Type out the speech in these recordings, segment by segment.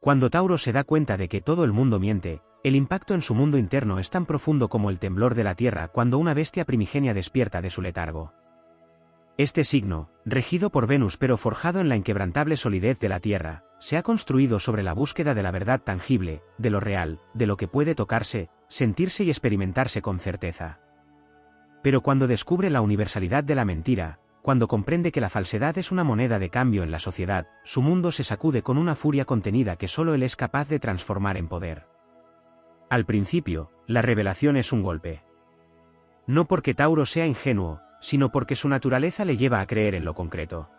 Cuando Tauro se da cuenta de que todo el mundo miente, el impacto en su mundo interno es tan profundo como el temblor de la tierra cuando una bestia primigenia despierta de su letargo. Este signo, regido por Venus pero forjado en la inquebrantable solidez de la tierra, se ha construido sobre la búsqueda de la verdad tangible, de lo real, de lo que puede tocarse, sentirse y experimentarse con certeza. Pero cuando descubre la universalidad de la mentira, cuando comprende que la falsedad es una moneda de cambio en la sociedad, su mundo se sacude con una furia contenida que solo él es capaz de transformar en poder. Al principio, la revelación es un golpe. No porque Tauro sea ingenuo, sino porque su naturaleza le lleva a creer en lo concreto.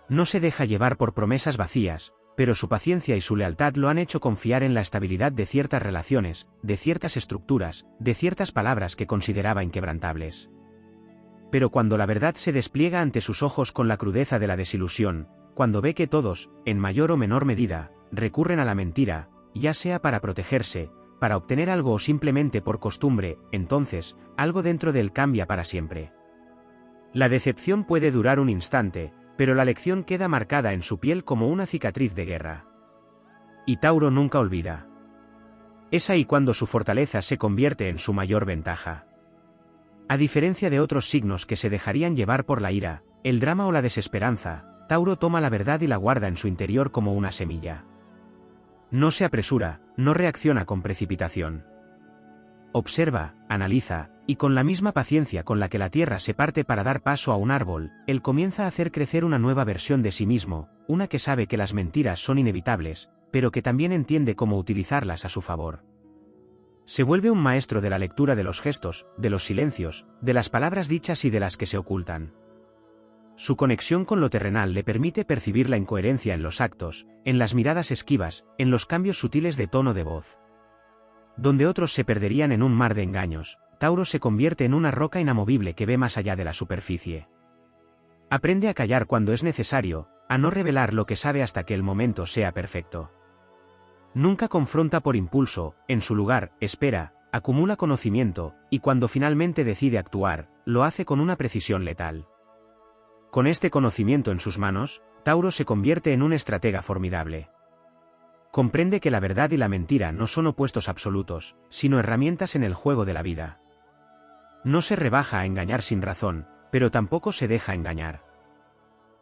No se deja llevar por promesas vacías, pero su paciencia y su lealtad lo han hecho confiar en la estabilidad de ciertas relaciones, de ciertas estructuras, de ciertas palabras que consideraba inquebrantables. Pero cuando la verdad se despliega ante sus ojos con la crudeza de la desilusión, cuando ve que todos, en mayor o menor medida, recurren a la mentira, ya sea para protegerse, para obtener algo o simplemente por costumbre, entonces, algo dentro de él cambia para siempre. La decepción puede durar un instante, pero la lección queda marcada en su piel como una cicatriz de guerra. Y Tauro nunca olvida. Es ahí cuando su fortaleza se convierte en su mayor ventaja. A diferencia de otros signos que se dejarían llevar por la ira, el drama o la desesperanza, Tauro toma la verdad y la guarda en su interior como una semilla. No se apresura, no reacciona con precipitación. Observa, analiza, y con la misma paciencia con la que la tierra se parte para dar paso a un árbol, él comienza a hacer crecer una nueva versión de sí mismo, una que sabe que las mentiras son inevitables, pero que también entiende cómo utilizarlas a su favor. Se vuelve un maestro de la lectura de los gestos, de los silencios, de las palabras dichas y de las que se ocultan. Su conexión con lo terrenal le permite percibir la incoherencia en los actos, en las miradas esquivas, en los cambios sutiles de tono de voz. Donde otros se perderían en un mar de engaños, Tauro se convierte en una roca inamovible que ve más allá de la superficie. Aprende a callar cuando es necesario, a no revelar lo que sabe hasta que el momento sea perfecto. Nunca confronta por impulso, en su lugar, espera, acumula conocimiento, y cuando finalmente decide actuar, lo hace con una precisión letal. Con este conocimiento en sus manos, Tauro se convierte en un estratega formidable. Comprende que la verdad y la mentira no son opuestos absolutos, sino herramientas en el juego de la vida. No se rebaja a engañar sin razón, pero tampoco se deja engañar.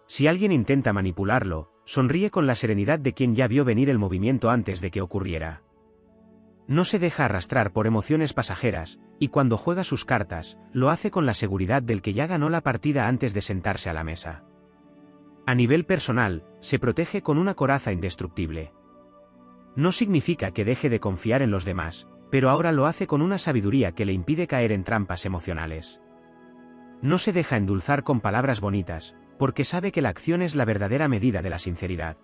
Si alguien intenta manipularlo, sonríe con la serenidad de quien ya vio venir el movimiento antes de que ocurriera. No se deja arrastrar por emociones pasajeras, y cuando juega sus cartas, lo hace con la seguridad del que ya ganó la partida antes de sentarse a la mesa. A nivel personal, se protege con una coraza indestructible. No significa que deje de confiar en los demás, pero ahora lo hace con una sabiduría que le impide caer en trampas emocionales. No se deja endulzar con palabras bonitas, porque sabe que la acción es la verdadera medida de la sinceridad.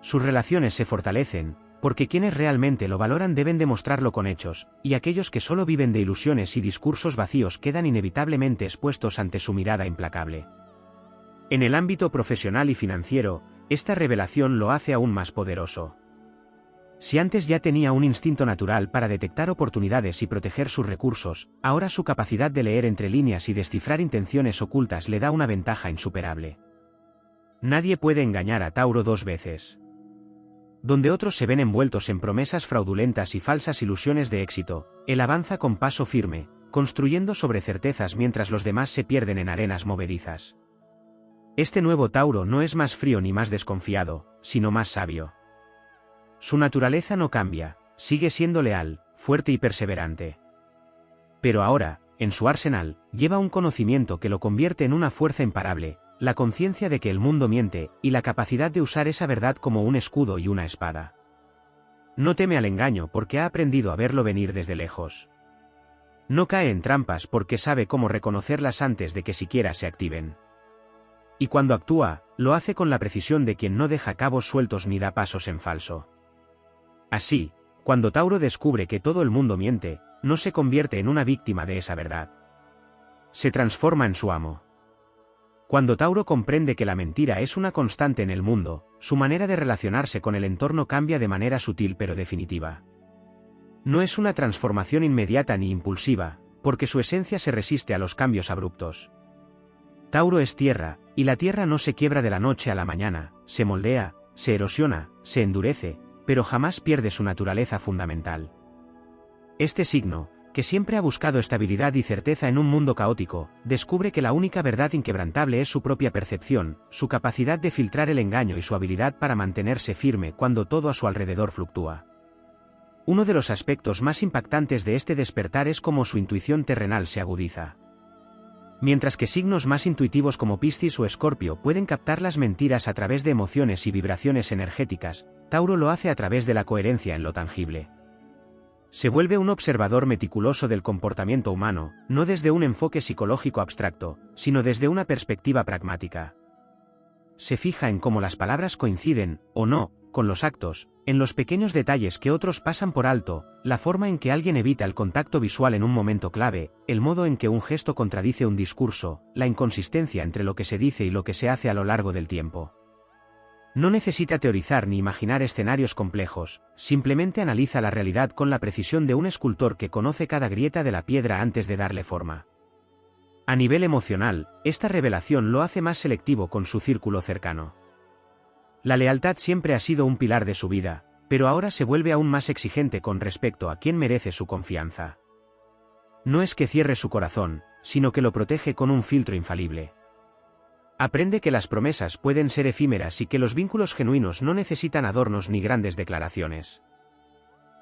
Sus relaciones se fortalecen, porque quienes realmente lo valoran deben demostrarlo con hechos, y aquellos que solo viven de ilusiones y discursos vacíos quedan inevitablemente expuestos ante su mirada implacable. En el ámbito profesional y financiero, esta revelación lo hace aún más poderoso. Si antes ya tenía un instinto natural para detectar oportunidades y proteger sus recursos, ahora su capacidad de leer entre líneas y descifrar intenciones ocultas le da una ventaja insuperable. Nadie puede engañar a Tauro dos veces. Donde otros se ven envueltos en promesas fraudulentas y falsas ilusiones de éxito, él avanza con paso firme, construyendo sobre certezas mientras los demás se pierden en arenas movedizas. Este nuevo Tauro no es más frío ni más desconfiado, sino más sabio. Su naturaleza no cambia, sigue siendo leal, fuerte y perseverante. Pero ahora, en su arsenal, lleva un conocimiento que lo convierte en una fuerza imparable, la conciencia de que el mundo miente, y la capacidad de usar esa verdad como un escudo y una espada. No teme al engaño porque ha aprendido a verlo venir desde lejos. No cae en trampas porque sabe cómo reconocerlas antes de que siquiera se activen. Y cuando actúa, lo hace con la precisión de quien no deja cabos sueltos ni da pasos en falso. Así, cuando Tauro descubre que todo el mundo miente, no se convierte en una víctima de esa verdad. Se transforma en su amo. Cuando Tauro comprende que la mentira es una constante en el mundo, su manera de relacionarse con el entorno cambia de manera sutil pero definitiva. No es una transformación inmediata ni impulsiva, porque su esencia se resiste a los cambios abruptos. Tauro es tierra, y la tierra no se quiebra de la noche a la mañana, se moldea, se erosiona, se endurece, pero jamás pierde su naturaleza fundamental. Este signo, que siempre ha buscado estabilidad y certeza en un mundo caótico, descubre que la única verdad inquebrantable es su propia percepción, su capacidad de filtrar el engaño y su habilidad para mantenerse firme cuando todo a su alrededor fluctúa. Uno de los aspectos más impactantes de este despertar es cómo su intuición terrenal se agudiza. Mientras que signos más intuitivos como Piscis o Escorpio pueden captar las mentiras a través de emociones y vibraciones energéticas, Tauro lo hace a través de la coherencia en lo tangible. Se vuelve un observador meticuloso del comportamiento humano, no desde un enfoque psicológico abstracto, sino desde una perspectiva pragmática. Se fija en cómo las palabras coinciden, o no, con los actos, en los pequeños detalles que otros pasan por alto, la forma en que alguien evita el contacto visual en un momento clave, el modo en que un gesto contradice un discurso, la inconsistencia entre lo que se dice y lo que se hace a lo largo del tiempo. No necesita teorizar ni imaginar escenarios complejos, simplemente analiza la realidad con la precisión de un escultor que conoce cada grieta de la piedra antes de darle forma. A nivel emocional, esta revelación lo hace más selectivo con su círculo cercano. La lealtad siempre ha sido un pilar de su vida, pero ahora se vuelve aún más exigente con respecto a quién merece su confianza. No es que cierre su corazón, sino que lo protege con un filtro infalible. Aprende que las promesas pueden ser efímeras y que los vínculos genuinos no necesitan adornos ni grandes declaraciones.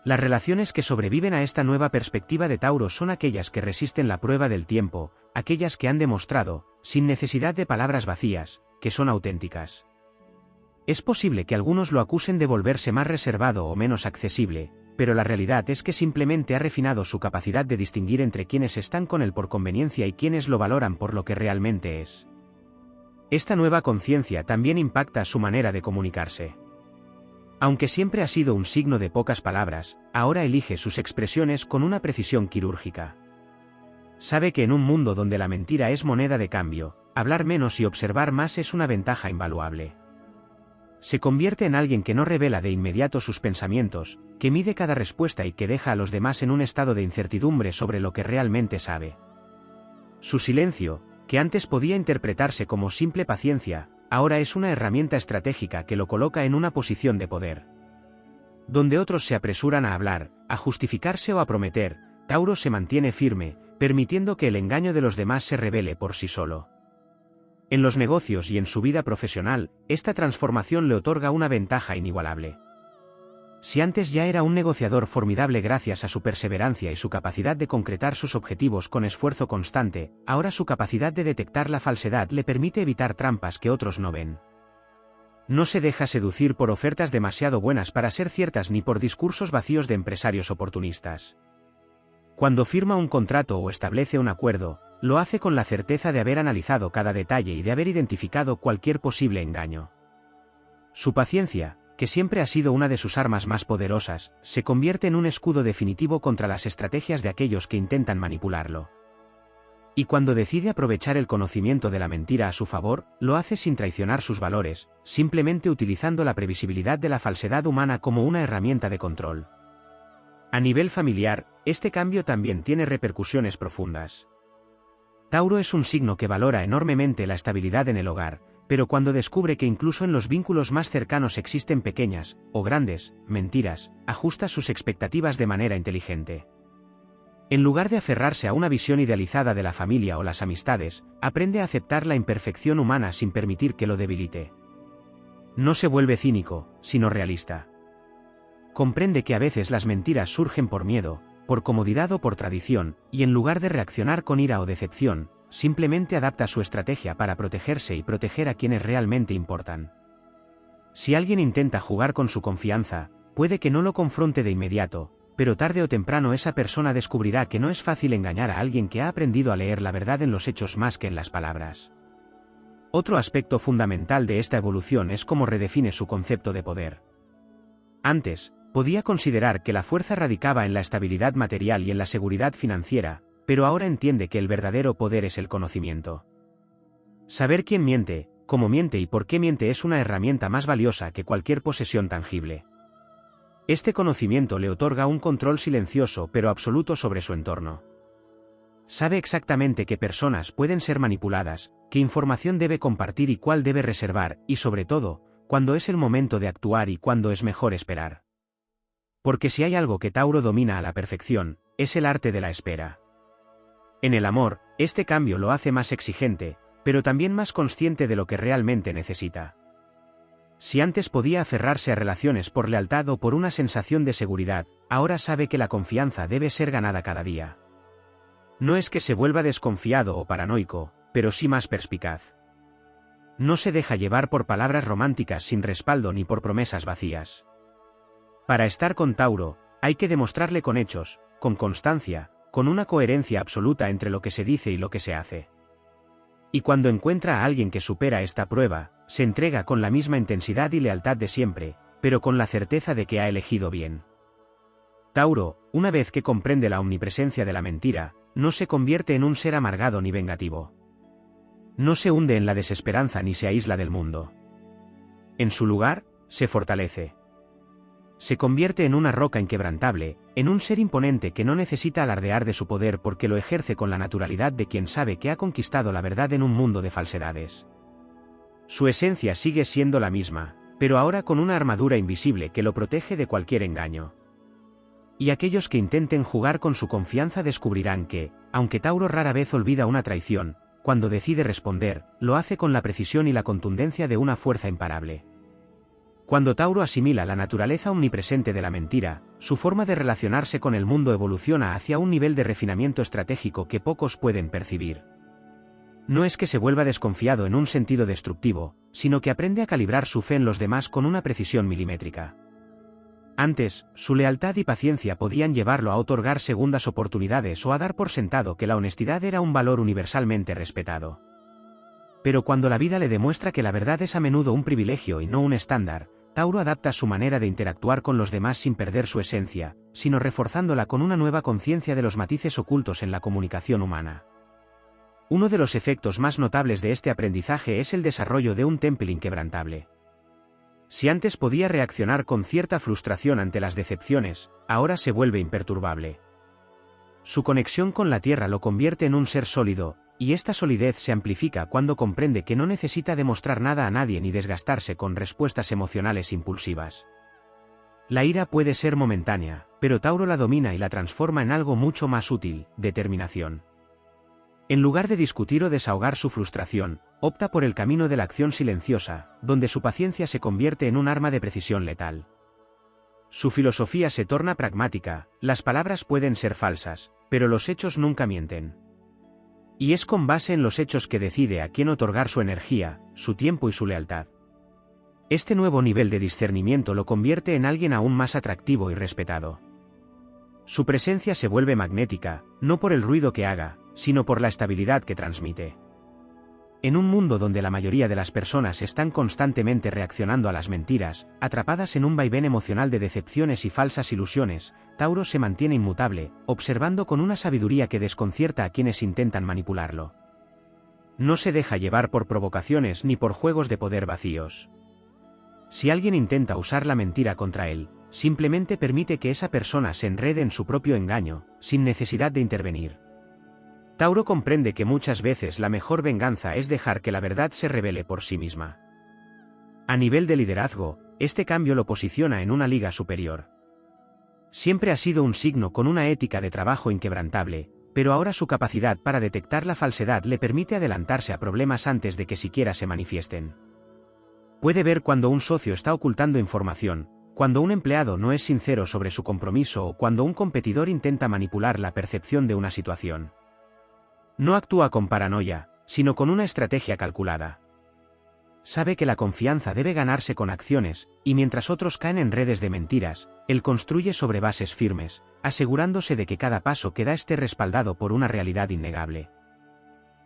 Las relaciones que sobreviven a esta nueva perspectiva de Tauro son aquellas que resisten la prueba del tiempo, aquellas que han demostrado, sin necesidad de palabras vacías, que son auténticas. Es posible que algunos lo acusen de volverse más reservado o menos accesible, pero la realidad es que simplemente ha refinado su capacidad de distinguir entre quienes están con él por conveniencia y quienes lo valoran por lo que realmente es. Esta nueva conciencia también impacta su manera de comunicarse. Aunque siempre ha sido un signo de pocas palabras, ahora elige sus expresiones con una precisión quirúrgica. Sabe que en un mundo donde la mentira es moneda de cambio, hablar menos y observar más es una ventaja invaluable. Se convierte en alguien que no revela de inmediato sus pensamientos, que mide cada respuesta y que deja a los demás en un estado de incertidumbre sobre lo que realmente sabe. Su silencio, que antes podía interpretarse como simple paciencia, ahora es una herramienta estratégica que lo coloca en una posición de poder. Donde otros se apresuran a hablar, a justificarse o a prometer, Tauro se mantiene firme, permitiendo que el engaño de los demás se revele por sí solo. En los negocios y en su vida profesional, esta transformación le otorga una ventaja inigualable. Si antes ya era un negociador formidable gracias a su perseverancia y su capacidad de concretar sus objetivos con esfuerzo constante, ahora su capacidad de detectar la falsedad le permite evitar trampas que otros no ven. No se deja seducir por ofertas demasiado buenas para ser ciertas ni por discursos vacíos de empresarios oportunistas. Cuando firma un contrato o establece un acuerdo, lo hace con la certeza de haber analizado cada detalle y de haber identificado cualquier posible engaño. Su paciencia, que siempre ha sido una de sus armas más poderosas, se convierte en un escudo definitivo contra las estrategias de aquellos que intentan manipularlo. Y cuando decide aprovechar el conocimiento de la mentira a su favor, lo hace sin traicionar sus valores, simplemente utilizando la previsibilidad de la falsedad humana como una herramienta de control. A nivel familiar, este cambio también tiene repercusiones profundas. Tauro es un signo que valora enormemente la estabilidad en el hogar, pero cuando descubre que incluso en los vínculos más cercanos existen pequeñas, o grandes, mentiras, ajusta sus expectativas de manera inteligente. En lugar de aferrarse a una visión idealizada de la familia o las amistades, aprende a aceptar la imperfección humana sin permitir que lo debilite. No se vuelve cínico, sino realista. Comprende que a veces las mentiras surgen por miedo, por comodidad o por tradición, y en lugar de reaccionar con ira o decepción, simplemente adapta su estrategia para protegerse y proteger a quienes realmente importan. Si alguien intenta jugar con su confianza, puede que no lo confronte de inmediato, pero tarde o temprano esa persona descubrirá que no es fácil engañar a alguien que ha aprendido a leer la verdad en los hechos más que en las palabras. Otro aspecto fundamental de esta evolución es cómo redefine su concepto de poder. Antes, podía considerar que la fuerza radicaba en la estabilidad material y en la seguridad financiera, pero ahora entiende que el verdadero poder es el conocimiento. Saber quién miente, cómo miente y por qué miente es una herramienta más valiosa que cualquier posesión tangible. Este conocimiento le otorga un control silencioso pero absoluto sobre su entorno. Sabe exactamente qué personas pueden ser manipuladas, qué información debe compartir y cuál debe reservar, y sobre todo, cuándo es el momento de actuar y cuándo es mejor esperar. Porque si hay algo que Tauro domina a la perfección, es el arte de la espera. En el amor, este cambio lo hace más exigente, pero también más consciente de lo que realmente necesita. Si antes podía aferrarse a relaciones por lealtad o por una sensación de seguridad, ahora sabe que la confianza debe ser ganada cada día. No es que se vuelva desconfiado o paranoico, pero sí más perspicaz. No se deja llevar por palabras románticas sin respaldo ni por promesas vacías. Para estar con Tauro, hay que demostrarle con hechos, con constancia, con una coherencia absoluta entre lo que se dice y lo que se hace. Y cuando encuentra a alguien que supera esta prueba, se entrega con la misma intensidad y lealtad de siempre, pero con la certeza de que ha elegido bien. Tauro, una vez que comprende la omnipresencia de la mentira, no se convierte en un ser amargado ni vengativo. No se hunde en la desesperanza ni se aísla del mundo. En su lugar, se fortalece. Se convierte en una roca inquebrantable, en un ser imponente que no necesita alardear de su poder porque lo ejerce con la naturalidad de quien sabe que ha conquistado la verdad en un mundo de falsedades. Su esencia sigue siendo la misma, pero ahora con una armadura invisible que lo protege de cualquier engaño. Y aquellos que intenten jugar con su confianza descubrirán que, aunque Tauro rara vez olvida una traición, cuando decide responder, lo hace con la precisión y la contundencia de una fuerza imparable. Cuando Tauro asimila la naturaleza omnipresente de la mentira, su forma de relacionarse con el mundo evoluciona hacia un nivel de refinamiento estratégico que pocos pueden percibir. No es que se vuelva desconfiado en un sentido destructivo, sino que aprende a calibrar su fe en los demás con una precisión milimétrica. Antes, su lealtad y paciencia podían llevarlo a otorgar segundas oportunidades o a dar por sentado que la honestidad era un valor universalmente respetado. Pero cuando la vida le demuestra que la verdad es a menudo un privilegio y no un estándar, Tauro adapta su manera de interactuar con los demás sin perder su esencia, sino reforzándola con una nueva conciencia de los matices ocultos en la comunicación humana. Uno de los efectos más notables de este aprendizaje es el desarrollo de un temple inquebrantable. Si antes podía reaccionar con cierta frustración ante las decepciones, ahora se vuelve imperturbable. Su conexión con la Tierra lo convierte en un ser sólido, y esta solidez se amplifica cuando comprende que no necesita demostrar nada a nadie ni desgastarse con respuestas emocionales impulsivas. La ira puede ser momentánea, pero Tauro la domina y la transforma en algo mucho más útil: determinación. En lugar de discutir o desahogar su frustración, opta por el camino de la acción silenciosa, donde su paciencia se convierte en un arma de precisión letal. Su filosofía se torna pragmática: las palabras pueden ser falsas, pero los hechos nunca mienten. Y es con base en los hechos que decide a quién otorgar su energía, su tiempo y su lealtad. Este nuevo nivel de discernimiento lo convierte en alguien aún más atractivo y respetado. Su presencia se vuelve magnética, no por el ruido que haga, sino por la estabilidad que transmite. En un mundo donde la mayoría de las personas están constantemente reaccionando a las mentiras, atrapadas en un vaivén emocional de decepciones y falsas ilusiones, Tauro se mantiene inmutable, observando con una sabiduría que desconcierta a quienes intentan manipularlo. No se deja llevar por provocaciones ni por juegos de poder vacíos. Si alguien intenta usar la mentira contra él, simplemente permite que esa persona se enrede en su propio engaño, sin necesidad de intervenir. Tauro comprende que muchas veces la mejor venganza es dejar que la verdad se revele por sí misma. A nivel de liderazgo, este cambio lo posiciona en una liga superior. Siempre ha sido un signo con una ética de trabajo inquebrantable, pero ahora su capacidad para detectar la falsedad le permite adelantarse a problemas antes de que siquiera se manifiesten. Puede ver cuando un socio está ocultando información, cuando un empleado no es sincero sobre su compromiso o cuando un competidor intenta manipular la percepción de una situación. No actúa con paranoia, sino con una estrategia calculada. Sabe que la confianza debe ganarse con acciones, y mientras otros caen en redes de mentiras, él construye sobre bases firmes, asegurándose de que cada paso que da esté respaldado por una realidad innegable.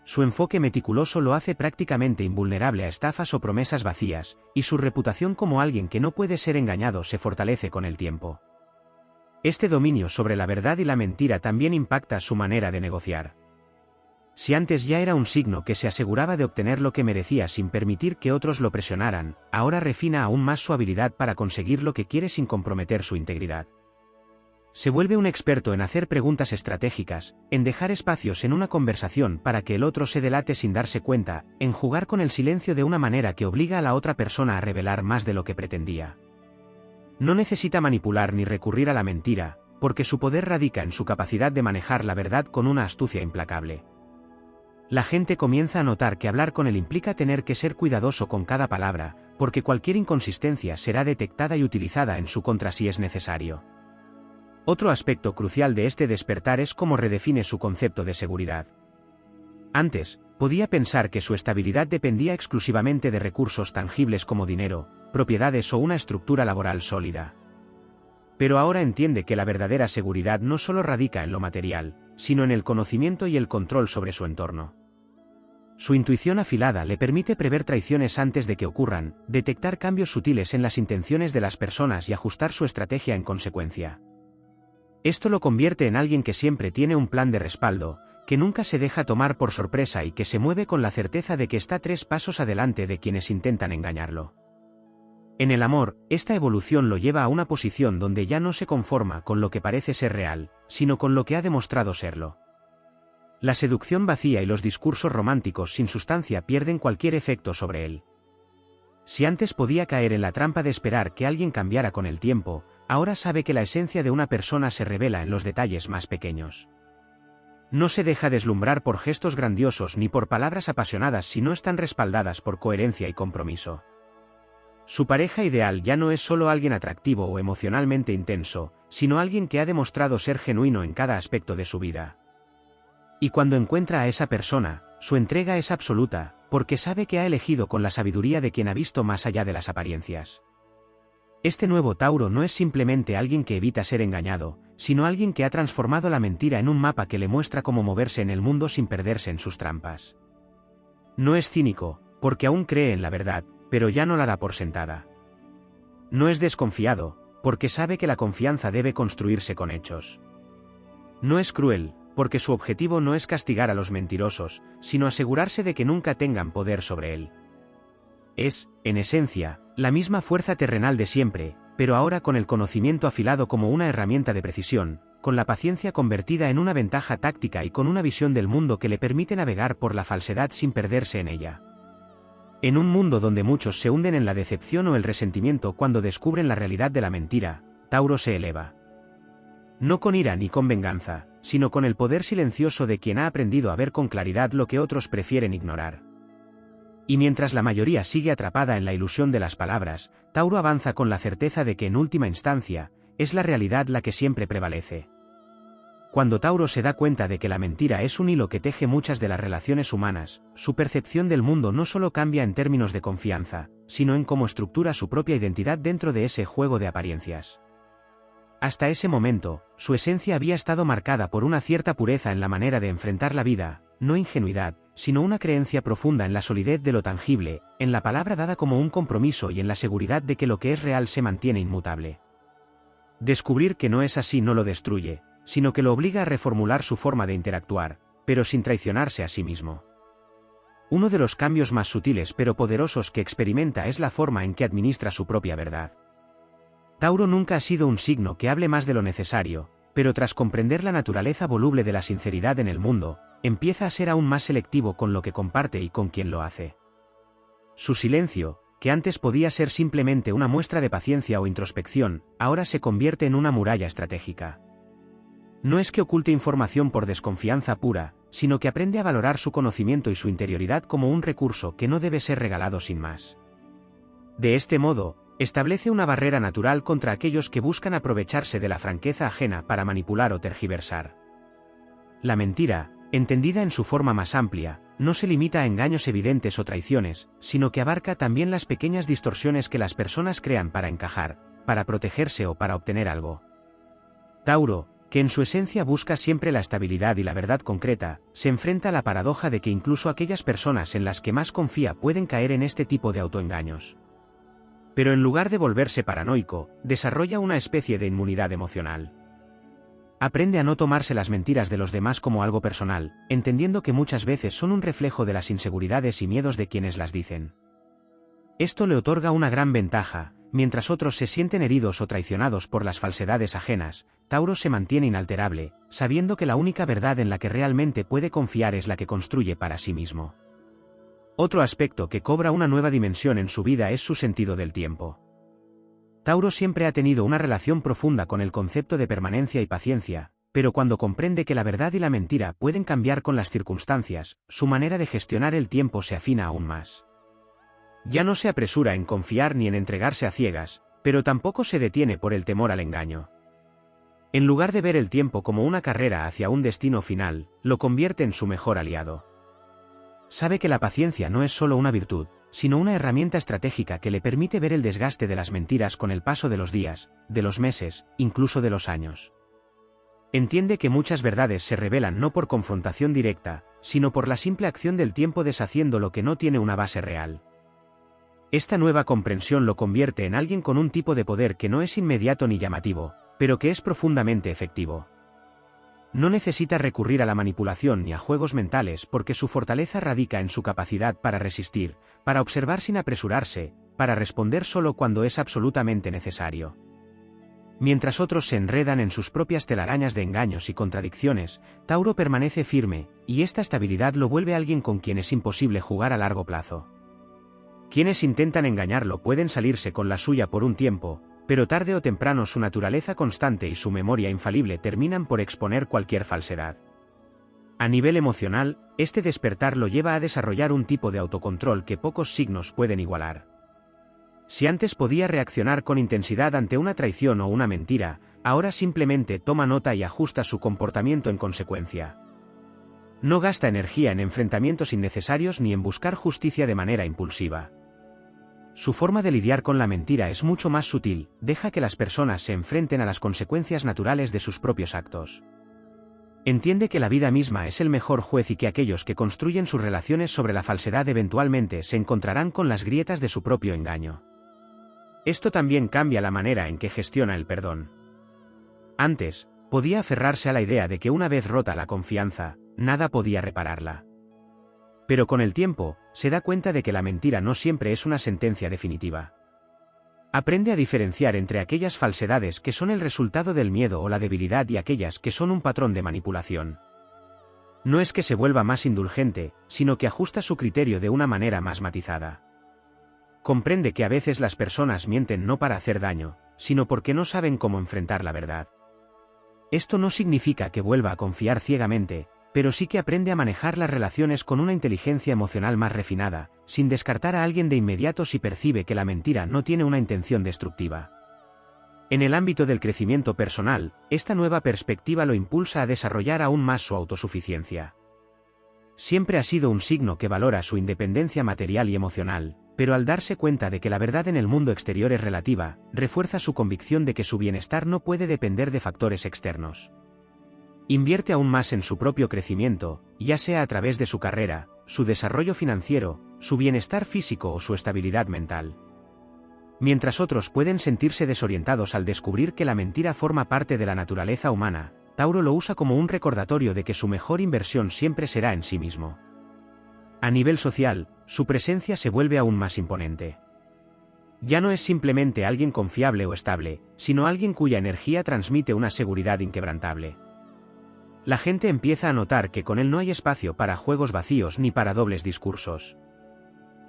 Su enfoque meticuloso lo hace prácticamente invulnerable a estafas o promesas vacías, y su reputación como alguien que no puede ser engañado se fortalece con el tiempo. Este dominio sobre la verdad y la mentira también impacta su manera de negociar. Si antes ya era un signo que se aseguraba de obtener lo que merecía sin permitir que otros lo presionaran, ahora refina aún más su habilidad para conseguir lo que quiere sin comprometer su integridad. Se vuelve un experto en hacer preguntas estratégicas, en dejar espacios en una conversación para que el otro se delate sin darse cuenta, en jugar con el silencio de una manera que obliga a la otra persona a revelar más de lo que pretendía. No necesita manipular ni recurrir a la mentira, porque su poder radica en su capacidad de manejar la verdad con una astucia implacable. La gente comienza a notar que hablar con él implica tener que ser cuidadoso con cada palabra, porque cualquier inconsistencia será detectada y utilizada en su contra si es necesario. Otro aspecto crucial de este despertar es cómo redefine su concepto de seguridad. Antes, podía pensar que su estabilidad dependía exclusivamente de recursos tangibles como dinero, propiedades o una estructura laboral sólida. Pero ahora entiende que la verdadera seguridad no solo radica en lo material, sino en el conocimiento y el control sobre su entorno. Su intuición afilada le permite prever traiciones antes de que ocurran, detectar cambios sutiles en las intenciones de las personas y ajustar su estrategia en consecuencia. Esto lo convierte en alguien que siempre tiene un plan de respaldo, que nunca se deja tomar por sorpresa y que se mueve con la certeza de que está 3 pasos adelante de quienes intentan engañarlo. En el amor, esta evolución lo lleva a una posición donde ya no se conforma con lo que parece ser real, sino con lo que ha demostrado serlo. La seducción vacía y los discursos románticos sin sustancia pierden cualquier efecto sobre él. Si antes podía caer en la trampa de esperar que alguien cambiara con el tiempo, ahora sabe que la esencia de una persona se revela en los detalles más pequeños. No se deja deslumbrar por gestos grandiosos ni por palabras apasionadas si no están respaldadas por coherencia y compromiso. Su pareja ideal ya no es solo alguien atractivo o emocionalmente intenso, sino alguien que ha demostrado ser genuino en cada aspecto de su vida. Y cuando encuentra a esa persona, su entrega es absoluta, porque sabe que ha elegido con la sabiduría de quien ha visto más allá de las apariencias. Este nuevo Tauro no es simplemente alguien que evita ser engañado, sino alguien que ha transformado la mentira en un mapa que le muestra cómo moverse en el mundo sin perderse en sus trampas. No es cínico, porque aún cree en la verdad, pero ya no la da por sentada. No es desconfiado, porque sabe que la confianza debe construirse con hechos. No es cruel, porque su objetivo no es castigar a los mentirosos, sino asegurarse de que nunca tengan poder sobre él. Es, en esencia, la misma fuerza terrenal de siempre, pero ahora con el conocimiento afilado como una herramienta de precisión, con la paciencia convertida en una ventaja táctica y con una visión del mundo que le permite navegar por la falsedad sin perderse en ella. En un mundo donde muchos se hunden en la decepción o el resentimiento cuando descubren la realidad de la mentira, Tauro se eleva. No con ira ni con venganza, sino con el poder silencioso de quien ha aprendido a ver con claridad lo que otros prefieren ignorar. Y mientras la mayoría sigue atrapada en la ilusión de las palabras, Tauro avanza con la certeza de que en última instancia, es la realidad la que siempre prevalece. Cuando Tauro se da cuenta de que la mentira es un hilo que teje muchas de las relaciones humanas, su percepción del mundo no solo cambia en términos de confianza, sino en cómo estructura su propia identidad dentro de ese juego de apariencias. Hasta ese momento, su esencia había estado marcada por una cierta pureza en la manera de enfrentar la vida, no ingenuidad, sino una creencia profunda en la solidez de lo tangible, en la palabra dada como un compromiso y en la seguridad de que lo que es real se mantiene inmutable. Descubrir que no es así no lo destruye, sino que lo obliga a reformular su forma de interactuar, pero sin traicionarse a sí mismo. Uno de los cambios más sutiles pero poderosos que experimenta es la forma en que administra su propia verdad. Tauro nunca ha sido un signo que hable más de lo necesario, pero tras comprender la naturaleza voluble de la sinceridad en el mundo, empieza a ser aún más selectivo con lo que comparte y con quien lo hace. Su silencio, que antes podía ser simplemente una muestra de paciencia o introspección, ahora se convierte en una muralla estratégica. No es que oculte información por desconfianza pura, sino que aprende a valorar su conocimiento y su interioridad como un recurso que no debe ser regalado sin más. De este modo, establece una barrera natural contra aquellos que buscan aprovecharse de la franqueza ajena para manipular o tergiversar. La mentira, entendida en su forma más amplia, no se limita a engaños evidentes o traiciones, sino que abarca también las pequeñas distorsiones que las personas crean para encajar, para protegerse o para obtener algo. Tauro, que en su esencia busca siempre la estabilidad y la verdad concreta, se enfrenta a la paradoja de que incluso aquellas personas en las que más confía pueden caer en este tipo de autoengaños. Pero en lugar de volverse paranoico, desarrolla una especie de inmunidad emocional. Aprende a no tomarse las mentiras de los demás como algo personal, entendiendo que muchas veces son un reflejo de las inseguridades y miedos de quienes las dicen. Esto le otorga una gran ventaja, mientras otros se sienten heridos o traicionados por las falsedades ajenas, Tauro se mantiene inalterable, sabiendo que la única verdad en la que realmente puede confiar es la que construye para sí mismo. Otro aspecto que cobra una nueva dimensión en su vida es su sentido del tiempo. Tauro siempre ha tenido una relación profunda con el concepto de permanencia y paciencia, pero cuando comprende que la verdad y la mentira pueden cambiar con las circunstancias, su manera de gestionar el tiempo se afina aún más. Ya no se apresura en confiar ni en entregarse a ciegas, pero tampoco se detiene por el temor al engaño. En lugar de ver el tiempo como una carrera hacia un destino final, lo convierte en su mejor aliado. Sabe que la paciencia no es solo una virtud, sino una herramienta estratégica que le permite ver el desgaste de las mentiras con el paso de los días, de los meses, incluso de los años. Entiende que muchas verdades se revelan no por confrontación directa, sino por la simple acción del tiempo deshaciendo lo que no tiene una base real. Esta nueva comprensión lo convierte en alguien con un tipo de poder que no es inmediato ni llamativo, pero que es profundamente efectivo. No necesita recurrir a la manipulación ni a juegos mentales porque su fortaleza radica en su capacidad para resistir, para observar sin apresurarse, para responder solo cuando es absolutamente necesario. Mientras otros se enredan en sus propias telarañas de engaños y contradicciones, Tauro permanece firme, y esta estabilidad lo vuelve alguien con quien es imposible jugar a largo plazo. Quienes intentan engañarlo pueden salirse con la suya por un tiempo, pero tarde o temprano su naturaleza constante y su memoria infalible terminan por exponer cualquier falsedad. A nivel emocional, este despertar lo lleva a desarrollar un tipo de autocontrol que pocos signos pueden igualar. Si antes podía reaccionar con intensidad ante una traición o una mentira, ahora simplemente toma nota y ajusta su comportamiento en consecuencia. No gasta energía en enfrentamientos innecesarios ni en buscar justicia de manera impulsiva. Su forma de lidiar con la mentira es mucho más sutil, deja que las personas se enfrenten a las consecuencias naturales de sus propios actos. Entiende que la vida misma es el mejor juez y que aquellos que construyen sus relaciones sobre la falsedad eventualmente se encontrarán con las grietas de su propio engaño. Esto también cambia la manera en que gestiona el perdón. Antes, podía aferrarse a la idea de que una vez rota la confianza, nada podía repararla. Pero con el tiempo, se da cuenta de que la mentira no siempre es una sentencia definitiva. Aprende a diferenciar entre aquellas falsedades que son el resultado del miedo o la debilidad y aquellas que son un patrón de manipulación. No es que se vuelva más indulgente, sino que ajusta su criterio de una manera más matizada. Comprende que a veces las personas mienten no para hacer daño, sino porque no saben cómo enfrentar la verdad. Esto no significa que vuelva a confiar ciegamente, pero sí que aprende a manejar las relaciones con una inteligencia emocional más refinada, sin descartar a alguien de inmediato si percibe que la mentira no tiene una intención destructiva. En el ámbito del crecimiento personal, esta nueva perspectiva lo impulsa a desarrollar aún más su autosuficiencia. Siempre ha sido un signo que valora su independencia material y emocional, pero al darse cuenta de que la verdad en el mundo exterior es relativa, refuerza su convicción de que su bienestar no puede depender de factores externos. Invierte aún más en su propio crecimiento, ya sea a través de su carrera, su desarrollo financiero, su bienestar físico o su estabilidad mental. Mientras otros pueden sentirse desorientados al descubrir que la mentira forma parte de la naturaleza humana, Tauro lo usa como un recordatorio de que su mejor inversión siempre será en sí mismo. A nivel social, su presencia se vuelve aún más imponente. Ya no es simplemente alguien confiable o estable, sino alguien cuya energía transmite una seguridad inquebrantable. La gente empieza a notar que con él no hay espacio para juegos vacíos ni para dobles discursos.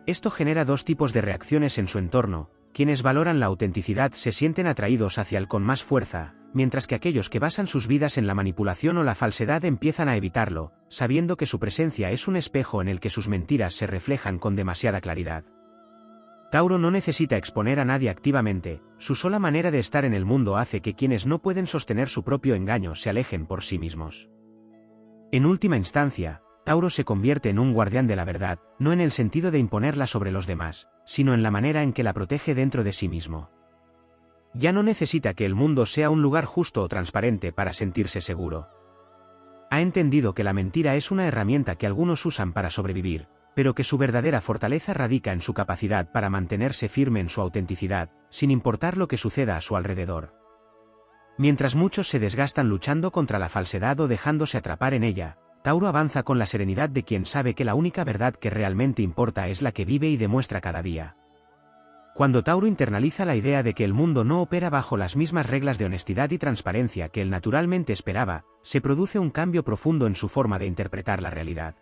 Esto genera dos tipos de reacciones en su entorno: quienes valoran la autenticidad se sienten atraídos hacia él con más fuerza, mientras que aquellos que basan sus vidas en la manipulación o la falsedad empiezan a evitarlo, sabiendo que su presencia es un espejo en el que sus mentiras se reflejan con demasiada claridad. Tauro no necesita exponer a nadie activamente, su sola manera de estar en el mundo hace que quienes no pueden sostener su propio engaño se alejen por sí mismos. En última instancia, Tauro se convierte en un guardián de la verdad, no en el sentido de imponerla sobre los demás, sino en la manera en que la protege dentro de sí mismo. Ya no necesita que el mundo sea un lugar justo o transparente para sentirse seguro. Ha entendido que la mentira es una herramienta que algunos usan para sobrevivir, pero que su verdadera fortaleza radica en su capacidad para mantenerse firme en su autenticidad, sin importar lo que suceda a su alrededor. Mientras muchos se desgastan luchando contra la falsedad o dejándose atrapar en ella, Tauro avanza con la serenidad de quien sabe que la única verdad que realmente importa es la que vive y demuestra cada día. Cuando Tauro internaliza la idea de que el mundo no opera bajo las mismas reglas de honestidad y transparencia que él naturalmente esperaba, se produce un cambio profundo en su forma de interpretar la realidad.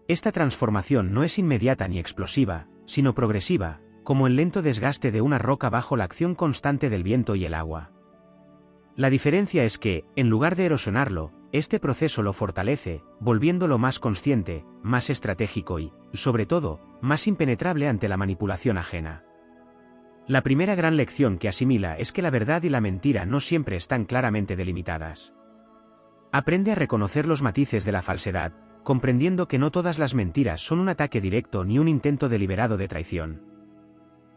Esta transformación no es inmediata ni explosiva, sino progresiva, como el lento desgaste de una roca bajo la acción constante del viento y el agua. La diferencia es que, en lugar de erosionarlo, este proceso lo fortalece, volviéndolo más consciente, más estratégico y, sobre todo, más impenetrable ante la manipulación ajena. La primera gran lección que asimila es que la verdad y la mentira no siempre están claramente delimitadas. Aprende a reconocer los matices de la falsedad, comprendiendo que no todas las mentiras son un ataque directo ni un intento deliberado de traición.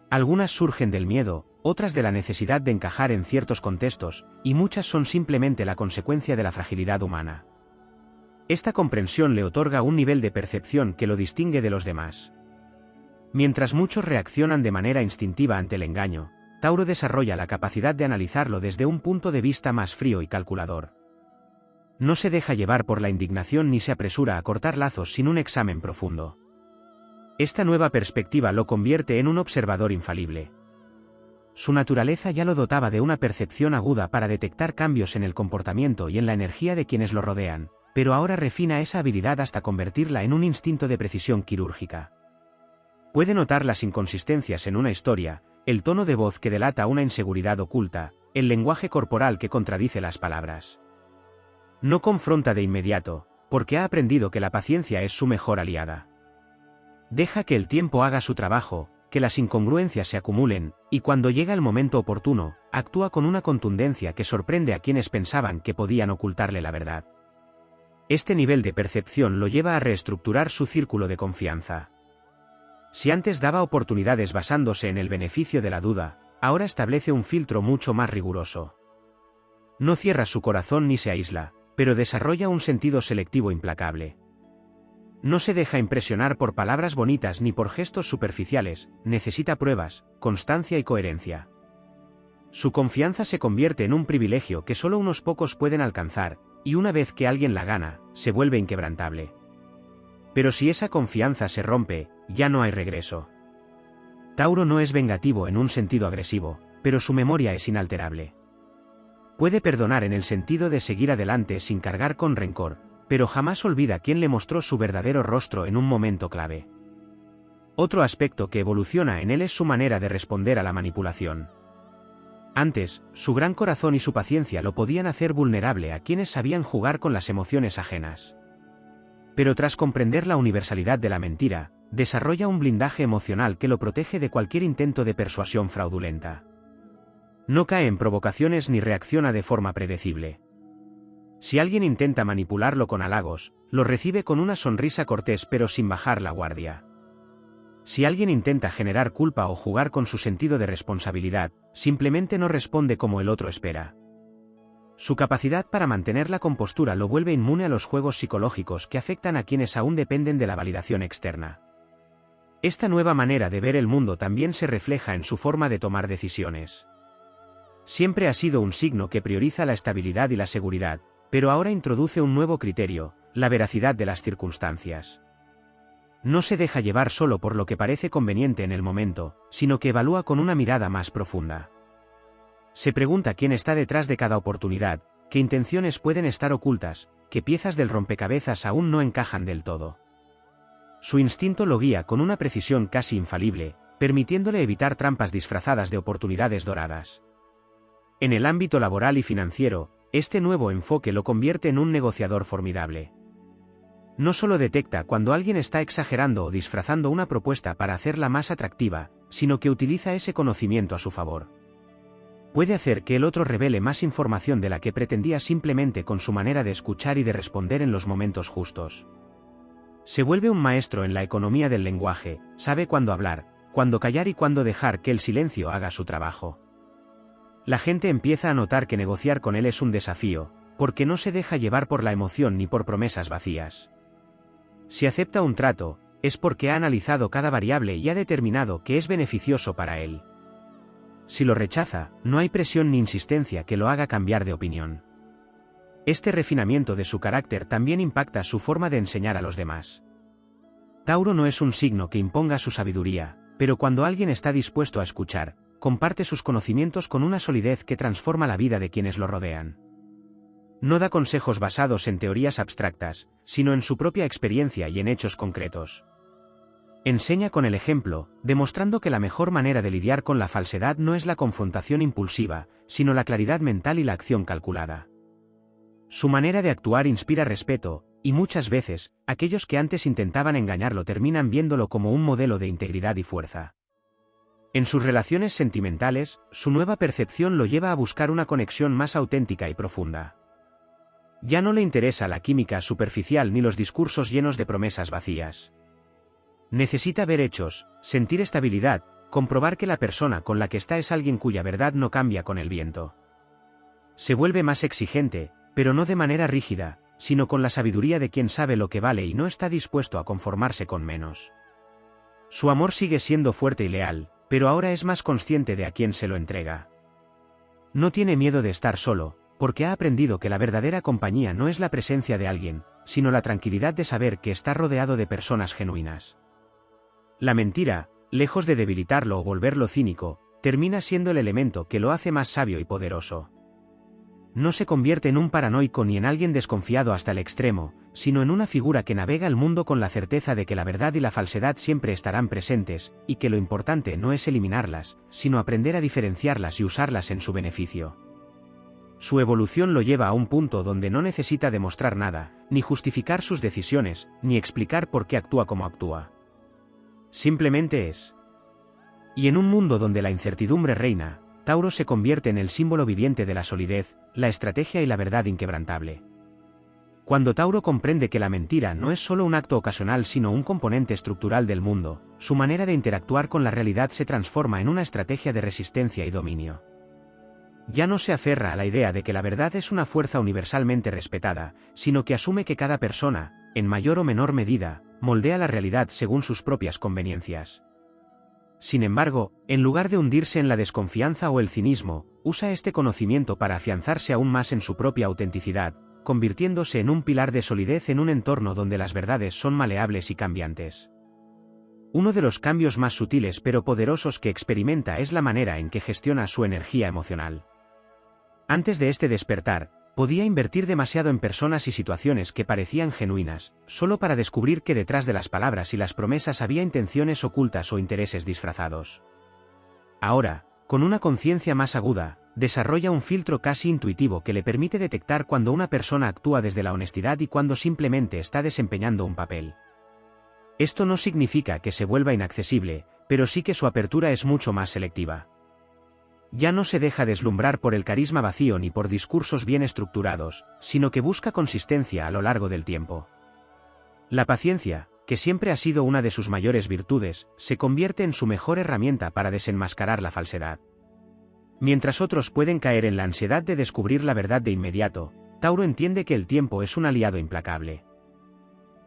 Algunas surgen del miedo, otras de la necesidad de encajar en ciertos contextos, y muchas son simplemente la consecuencia de la fragilidad humana. Esta comprensión le otorga un nivel de percepción que lo distingue de los demás. Mientras muchos reaccionan de manera instintiva ante el engaño, Tauro desarrolla la capacidad de analizarlo desde un punto de vista más frío y calculador. No se deja llevar por la indignación ni se apresura a cortar lazos sin un examen profundo. Esta nueva perspectiva lo convierte en un observador infalible. Su naturaleza ya lo dotaba de una percepción aguda para detectar cambios en el comportamiento y en la energía de quienes lo rodean, pero ahora refina esa habilidad hasta convertirla en un instinto de precisión quirúrgica. Puede notar las inconsistencias en una historia, el tono de voz que delata una inseguridad oculta, el lenguaje corporal que contradice las palabras. No confronta de inmediato, porque ha aprendido que la paciencia es su mejor aliada. Deja que el tiempo haga su trabajo, que las incongruencias se acumulen, y cuando llega el momento oportuno, actúa con una contundencia que sorprende a quienes pensaban que podían ocultarle la verdad. Este nivel de percepción lo lleva a reestructurar su círculo de confianza. Si antes daba oportunidades basándose en el beneficio de la duda, ahora establece un filtro mucho más riguroso. No cierra su corazón ni se aísla, pero desarrolla un sentido selectivo implacable. No se deja impresionar por palabras bonitas ni por gestos superficiales, necesita pruebas, constancia y coherencia. Su confianza se convierte en un privilegio que solo unos pocos pueden alcanzar, y una vez que alguien la gana, se vuelve inquebrantable. Pero si esa confianza se rompe, ya no hay regreso. Tauro no es vengativo en un sentido agresivo, pero su memoria es inalterable. Puede perdonar en el sentido de seguir adelante sin cargar con rencor, pero jamás olvida quién le mostró su verdadero rostro en un momento clave. Otro aspecto que evoluciona en él es su manera de responder a la manipulación. Antes, su gran corazón y su paciencia lo podían hacer vulnerable a quienes sabían jugar con las emociones ajenas. Pero tras comprender la universalidad de la mentira, desarrolla un blindaje emocional que lo protege de cualquier intento de persuasión fraudulenta. No cae en provocaciones ni reacciona de forma predecible. Si alguien intenta manipularlo con halagos, lo recibe con una sonrisa cortés pero sin bajar la guardia. Si alguien intenta generar culpa o jugar con su sentido de responsabilidad, simplemente no responde como el otro espera. Su capacidad para mantener la compostura lo vuelve inmune a los juegos psicológicos que afectan a quienes aún dependen de la validación externa. Esta nueva manera de ver el mundo también se refleja en su forma de tomar decisiones. Siempre ha sido un signo que prioriza la estabilidad y la seguridad, pero ahora introduce un nuevo criterio, la veracidad de las circunstancias. No se deja llevar solo por lo que parece conveniente en el momento, sino que evalúa con una mirada más profunda. Se pregunta quién está detrás de cada oportunidad, qué intenciones pueden estar ocultas, qué piezas del rompecabezas aún no encajan del todo. Su instinto lo guía con una precisión casi infalible, permitiéndole evitar trampas disfrazadas de oportunidades doradas. En el ámbito laboral y financiero, este nuevo enfoque lo convierte en un negociador formidable. No solo detecta cuando alguien está exagerando o disfrazando una propuesta para hacerla más atractiva, sino que utiliza ese conocimiento a su favor. Puede hacer que el otro revele más información de la que pretendía simplemente con su manera de escuchar y de responder en los momentos justos. Se vuelve un maestro en la economía del lenguaje, sabe cuándo hablar, cuándo callar y cuándo dejar que el silencio haga su trabajo. La gente empieza a notar que negociar con él es un desafío, porque no se deja llevar por la emoción ni por promesas vacías. Si acepta un trato, es porque ha analizado cada variable y ha determinado que es beneficioso para él. Si lo rechaza, no hay presión ni insistencia que lo haga cambiar de opinión. Este refinamiento de su carácter también impacta su forma de enseñar a los demás. Tauro no es un signo que imponga su sabiduría, pero cuando alguien está dispuesto a escuchar, comparte sus conocimientos con una solidez que transforma la vida de quienes lo rodean. No da consejos basados en teorías abstractas, sino en su propia experiencia y en hechos concretos. Enseña con el ejemplo, demostrando que la mejor manera de lidiar con la falsedad no es la confrontación impulsiva, sino la claridad mental y la acción calculada. Su manera de actuar inspira respeto, y muchas veces, aquellos que antes intentaban engañarlo terminan viéndolo como un modelo de integridad y fuerza. En sus relaciones sentimentales, su nueva percepción lo lleva a buscar una conexión más auténtica y profunda. Ya no le interesa la química superficial ni los discursos llenos de promesas vacías. Necesita ver hechos, sentir estabilidad, comprobar que la persona con la que está es alguien cuya verdad no cambia con el viento. Se vuelve más exigente, pero no de manera rígida, sino con la sabiduría de quien sabe lo que vale y no está dispuesto a conformarse con menos. Su amor sigue siendo fuerte y leal, pero ahora es más consciente de a quién se lo entrega. No tiene miedo de estar solo, porque ha aprendido que la verdadera compañía no es la presencia de alguien, sino la tranquilidad de saber que está rodeado de personas genuinas. La mentira, lejos de debilitarlo o volverlo cínico, termina siendo el elemento que lo hace más sabio y poderoso. No se convierte en un paranoico ni en alguien desconfiado hasta el extremo, sino en una figura que navega el mundo con la certeza de que la verdad y la falsedad siempre estarán presentes, y que lo importante no es eliminarlas, sino aprender a diferenciarlas y usarlas en su beneficio. Su evolución lo lleva a un punto donde no necesita demostrar nada, ni justificar sus decisiones, ni explicar por qué actúa como actúa. Simplemente es. Y en un mundo donde la incertidumbre reina, Tauro se convierte en el símbolo viviente de la solidez, la estrategia y la verdad inquebrantable. Cuando Tauro comprende que la mentira no es solo un acto ocasional sino un componente estructural del mundo, su manera de interactuar con la realidad se transforma en una estrategia de resistencia y dominio. Ya no se aferra a la idea de que la verdad es una fuerza universalmente respetada, sino que asume que cada persona, en mayor o menor medida, moldea la realidad según sus propias conveniencias. Sin embargo, en lugar de hundirse en la desconfianza o el cinismo, usa este conocimiento para afianzarse aún más en su propia autenticidad, convirtiéndose en un pilar de solidez en un entorno donde las verdades son maleables y cambiantes. Uno de los cambios más sutiles pero poderosos que experimenta es la manera en que gestiona su energía emocional. Antes de este despertar, podía invertir demasiado en personas y situaciones que parecían genuinas, solo para descubrir que detrás de las palabras y las promesas había intenciones ocultas o intereses disfrazados. Ahora, con una conciencia más aguda, desarrolla un filtro casi intuitivo que le permite detectar cuando una persona actúa desde la honestidad y cuando simplemente está desempeñando un papel. Esto no significa que se vuelva inaccesible, pero sí que su apertura es mucho más selectiva. Ya no se deja deslumbrar por el carisma vacío ni por discursos bien estructurados, sino que busca consistencia a lo largo del tiempo. La paciencia, que siempre ha sido una de sus mayores virtudes, se convierte en su mejor herramienta para desenmascarar la falsedad. Mientras otros pueden caer en la ansiedad de descubrir la verdad de inmediato, Tauro entiende que el tiempo es un aliado implacable.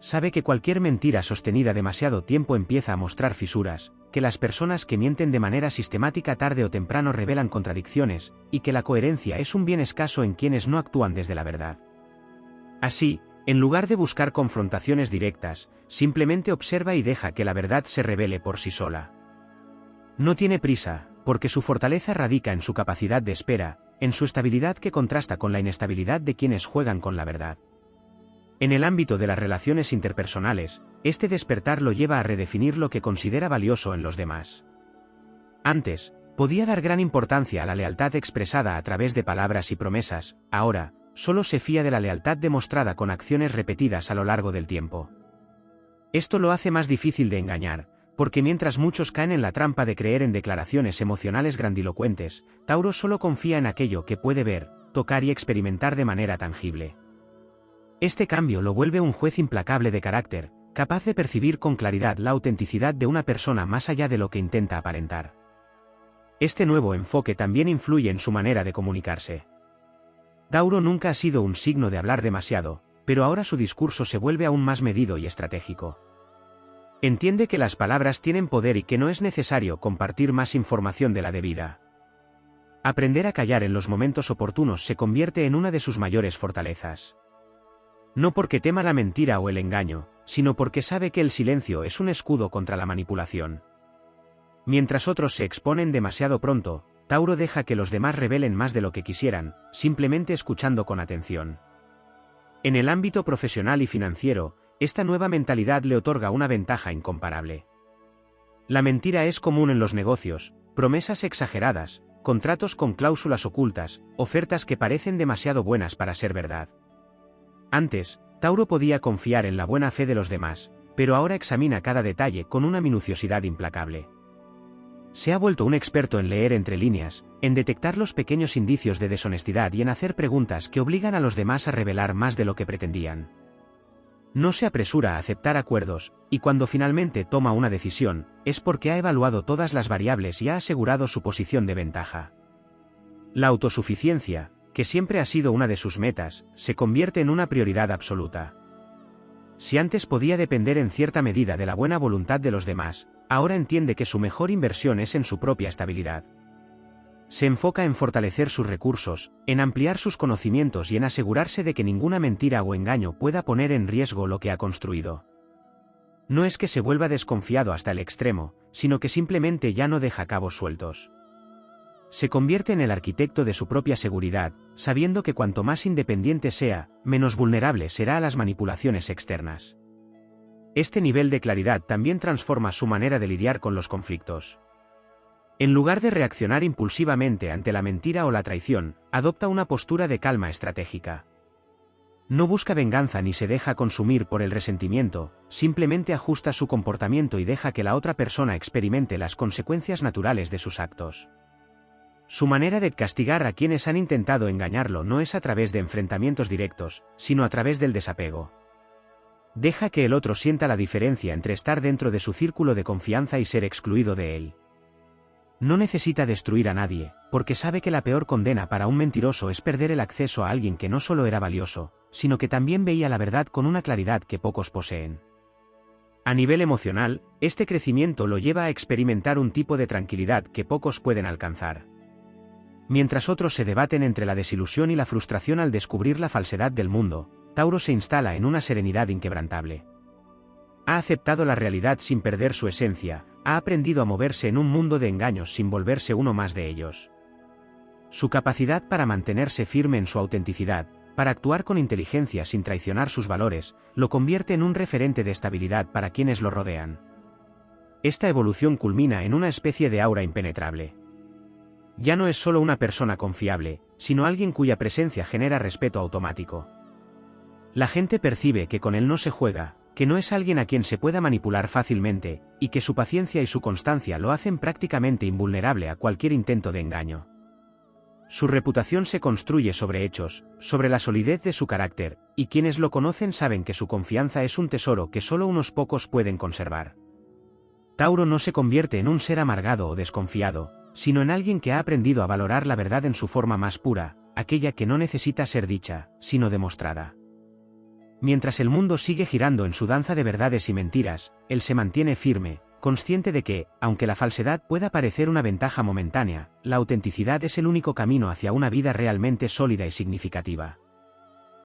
Sabe que cualquier mentira sostenida demasiado tiempo empieza a mostrar fisuras, que las personas que mienten de manera sistemática tarde o temprano revelan contradicciones, y que la coherencia es un bien escaso en quienes no actúan desde la verdad. Así, en lugar de buscar confrontaciones directas, simplemente observa y deja que la verdad se revele por sí sola. No tiene prisa, porque su fortaleza radica en su capacidad de espera, en su estabilidad que contrasta con la inestabilidad de quienes juegan con la verdad. En el ámbito de las relaciones interpersonales, este despertar lo lleva a redefinir lo que considera valioso en los demás. Antes, podía dar gran importancia a la lealtad expresada a través de palabras y promesas, ahora, solo se fía de la lealtad demostrada con acciones repetidas a lo largo del tiempo. Esto lo hace más difícil de engañar, porque mientras muchos caen en la trampa de creer en declaraciones emocionales grandilocuentes, Tauro solo confía en aquello que puede ver, tocar y experimentar de manera tangible. Este cambio lo vuelve un juez implacable de carácter, capaz de percibir con claridad la autenticidad de una persona más allá de lo que intenta aparentar. Este nuevo enfoque también influye en su manera de comunicarse. Tauro nunca ha sido un signo de hablar demasiado, pero ahora su discurso se vuelve aún más medido y estratégico. Entiende que las palabras tienen poder y que no es necesario compartir más información de la debida. Aprender a callar en los momentos oportunos se convierte en una de sus mayores fortalezas. No porque tema la mentira o el engaño, sino porque sabe que el silencio es un escudo contra la manipulación. Mientras otros se exponen demasiado pronto, Tauro deja que los demás revelen más de lo que quisieran, simplemente escuchando con atención. En el ámbito profesional y financiero, esta nueva mentalidad le otorga una ventaja incomparable. La mentira es común en los negocios, promesas exageradas, contratos con cláusulas ocultas, ofertas que parecen demasiado buenas para ser verdad. Antes, Tauro podía confiar en la buena fe de los demás, pero ahora examina cada detalle con una minuciosidad implacable. Se ha vuelto un experto en leer entre líneas, en detectar los pequeños indicios de deshonestidad y en hacer preguntas que obligan a los demás a revelar más de lo que pretendían. No se apresura a aceptar acuerdos, y cuando finalmente toma una decisión, es porque ha evaluado todas las variables y ha asegurado su posición de ventaja. La autosuficiencia, que siempre ha sido una de sus metas, se convierte en una prioridad absoluta. Si antes podía depender en cierta medida de la buena voluntad de los demás, ahora entiende que su mejor inversión es en su propia estabilidad. Se enfoca en fortalecer sus recursos, en ampliar sus conocimientos y en asegurarse de que ninguna mentira o engaño pueda poner en riesgo lo que ha construido. No es que se vuelva desconfiado hasta el extremo, sino que simplemente ya no deja cabos sueltos. Se convierte en el arquitecto de su propia seguridad, sabiendo que cuanto más independiente sea, menos vulnerable será a las manipulaciones externas. Este nivel de claridad también transforma su manera de lidiar con los conflictos. En lugar de reaccionar impulsivamente ante la mentira o la traición, adopta una postura de calma estratégica. No busca venganza ni se deja consumir por el resentimiento, simplemente ajusta su comportamiento y deja que la otra persona experimente las consecuencias naturales de sus actos. Su manera de castigar a quienes han intentado engañarlo no es a través de enfrentamientos directos, sino a través del desapego. Deja que el otro sienta la diferencia entre estar dentro de su círculo de confianza y ser excluido de él. No necesita destruir a nadie, porque sabe que la peor condena para un mentiroso es perder el acceso a alguien que no solo era valioso, sino que también veía la verdad con una claridad que pocos poseen. A nivel emocional, este crecimiento lo lleva a experimentar un tipo de tranquilidad que pocos pueden alcanzar. Mientras otros se debaten entre la desilusión y la frustración al descubrir la falsedad del mundo, Tauro se instala en una serenidad inquebrantable. Ha aceptado la realidad sin perder su esencia, ha aprendido a moverse en un mundo de engaños sin volverse uno más de ellos. Su capacidad para mantenerse firme en su autenticidad, para actuar con inteligencia sin traicionar sus valores, lo convierte en un referente de estabilidad para quienes lo rodean. Esta evolución culmina en una especie de aura impenetrable. Ya no es solo una persona confiable, sino alguien cuya presencia genera respeto automático. La gente percibe que con él no se juega, que no es alguien a quien se pueda manipular fácilmente, y que su paciencia y su constancia lo hacen prácticamente invulnerable a cualquier intento de engaño. Su reputación se construye sobre hechos, sobre la solidez de su carácter, y quienes lo conocen saben que su confianza es un tesoro que solo unos pocos pueden conservar. Tauro no se convierte en un ser amargado o desconfiado, sino en alguien que ha aprendido a valorar la verdad en su forma más pura, aquella que no necesita ser dicha, sino demostrada. Mientras el mundo sigue girando en su danza de verdades y mentiras, él se mantiene firme, consciente de que, aunque la falsedad pueda parecer una ventaja momentánea, la autenticidad es el único camino hacia una vida realmente sólida y significativa.